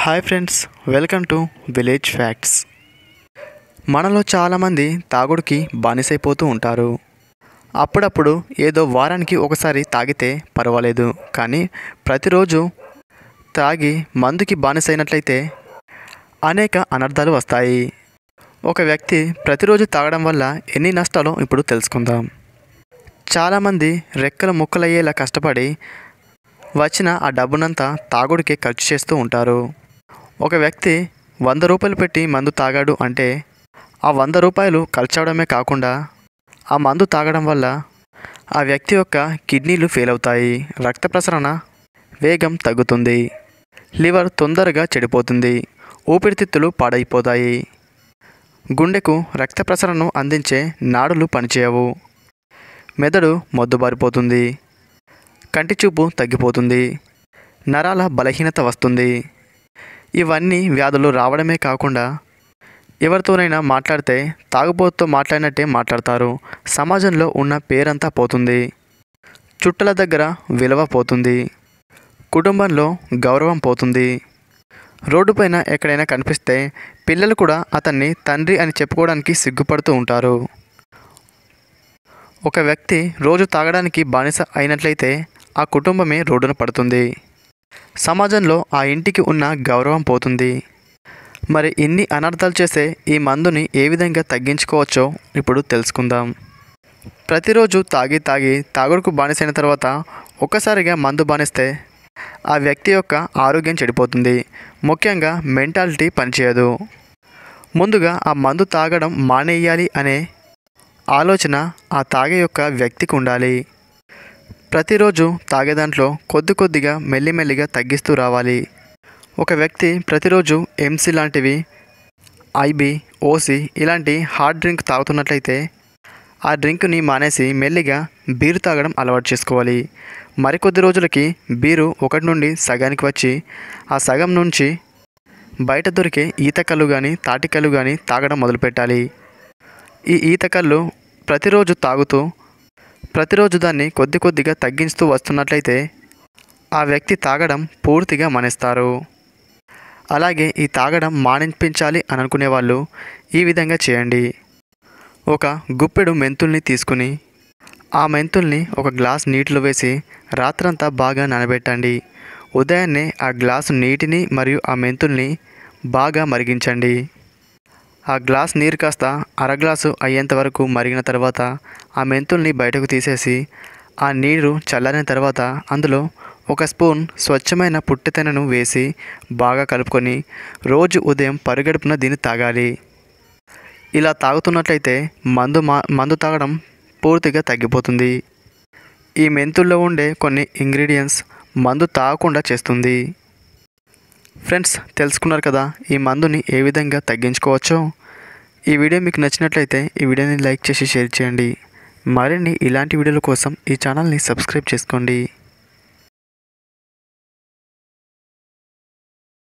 Hi friends, welcome to village facts. మనలో చాలామంది తాగుడుకి బానిసైపోతూ ఉంటారు. అప్పుడప్పుడు ఏదో వారానికి ఒకసారి తాగితే పర్వాలేదు, కానీ ప్రతిరోజు తాగి మందుకి బానిసైనట్లయితే అనేక అనర్థాలు వస్తాయి. ఒక వ్యక్తి ప్రతిరోజు తాగడం వల్ల ఎన్ని నష్టాలో ఇప్పుడు తెలుసుకుందాం. చాలామంది రెక్కలు ముక్కలయ్యేలా కష్టపడి వచ్చిన ఆ డబ్బునంతా తాగుడికే ఖర్చు చేస్తూ ఉంటారు. ఒక వ్యక్తి 100 రూపాయలు పెట్టి మందు తాగాడు అంటే ఆ 100 రూపాయలు ఖర్చవడమే కాకుండా ఆ మందు తాగడం వల్ల ఆ వ్యక్తి యొక్క కిడ్నీలు ఫెయిల్ అవుతాయి, రక్త ప్రసరణ వేగం తగ్గుతుంది, లివర్ తొందరగా చెడిపోతుంది, ఊపిరితిత్తులు పాడైపోతాయి, గుండెకు రక్త ప్రసరణను అందించే నాడులు పనిచేయవు, మెదడు మొద్దుబారిపోతుంది, కంటి చూపు తగ్గిపోతుంది, నరాల బలహీనత వస్తుంది. ఇవన్నీ వ్యాధులు రావడమే కాకుండా ఎవరితోనైనా మాట్లాడితే తాగుబోతుతో మాట్లాడినట్టే మాట్లాడతారు. సమాజంలో ఉన్న పేరంతా పోతుంది, చుట్టల దగ్గర విలువ పోతుంది, కుటుంబంలో గౌరవం పోతుంది. రోడ్డుపైన ఎక్కడైనా కనిపిస్తే పిల్లలు కూడా అతన్ని తండ్రి అని చెప్పుకోవడానికి సిగ్గుపడుతూ ఉంటారు. ఒక వ్యక్తి రోజు తాగడానికి బానిస అయినట్లయితే ఆ కుటుంబమే రోడ్డున పడుతుంది, సమాజంలో ఆ ఇంటికి ఉన్న గౌరవం పోతుంది. మరి ఇన్ని అనర్థాలు చేసే ఈ మందుని ఏ విధంగా తగ్గించుకోవచ్చో ఇప్పుడు తెలుసుకుందాం. ప్రతిరోజు తాగి తాగుడుకు బానిసైన తర్వాత ఒక్కసారిగా మందు బానిస్తే ఆ వ్యక్తి యొక్క ఆరోగ్యం చెడిపోతుంది, ముఖ్యంగా మెంటాలిటీ పనిచేయదు. ముందుగా ఆ మందు తాగడం మానేయాలి అనే ఆలోచన ఆ తాగే యొక్క వ్యక్తికి ఉండాలి. ప్రతిరోజు తాగే దాంట్లో కొద్దిగా మెల్లిమెల్లిగా తగ్గిస్తూ రావాలి. ఒక వ్యక్తి ప్రతిరోజు ఎంసీ లాంటివి, ఐబీ, ఓసీ ఇలాంటి హార్డ్ డ్రింక్ తాగుతున్నట్లయితే ఆ డ్రింక్ని మానేసి మెల్లిగా బీరు తాగడం అలవాటు చేసుకోవాలి. మరికొద్ది రోజులకి బీరు ఒకటి నుండి సగానికి వచ్చి ఆ సగం నుంచి బయట దొరికే ఈతకళ్ళు కానీ తాటికళ్ళు కానీ తాగడం మొదలుపెట్టాలి. ఈ ఈతకళ్ళు ప్రతిరోజు తాగుతూ ప్రతిరోజు దాన్ని కొద్దిగా తగ్గిస్తూ వస్తున్నట్లయితే ఆ వ్యక్తి తాగడం పూర్తిగా మానేస్తారు. అలాగే ఈ తాగడం మానిపించాలి అని అనుకునే వాళ్ళు ఈ విధంగా చేయండి. ఒక గుప్పెడు మెంతుల్ని తీసుకుని ఆ మెంతుల్ని ఒక గ్లాస్ నీటిలో వేసి రాత్రంతా బాగా నానబెట్టండి. ఉదయాన్నే ఆ గ్లాసు నీటిని మరియు ఆ మెంతుల్ని బాగా మరిగించండి. ఆ గ్లాస్ నీరు కాస్త అర గ్లాసు అయ్యేంత వరకు మరిగిన తర్వాత ఆ మెంతుల్ని బయటకు తీసేసి ఆ నీరు చల్లారిన తర్వాత అందులో ఒక స్పూన్ స్వచ్ఛమైన పుట్టెతెనను వేసి బాగా కలుపుకొని రోజు ఉదయం పరుగడుపున దీన్ని తాగాలి. ఇలా తాగుతున్నట్లయితే మందు తాగడం పూర్తిగా తగ్గిపోతుంది. ఈ మెంతుల్లో ఉండే కొన్ని ఇంగ్రీడియంట్స్ మందు తాగకుండా చేస్తుంది. ఫ్రెండ్స్, తెలుసుకున్నారు కదా ఈ మందుని ఏ విధంగా తగ్గించుకోవచ్చో. ఈ వీడియో మీకు నచ్చినట్లయితే ఈ వీడియోని లైక్ చేసి షేర్ చేయండి. మరిన్ని ఇలాంటి వీడియోల కోసం ఈ ఛానల్ని సబ్స్క్రైబ్ చేసుకోండి.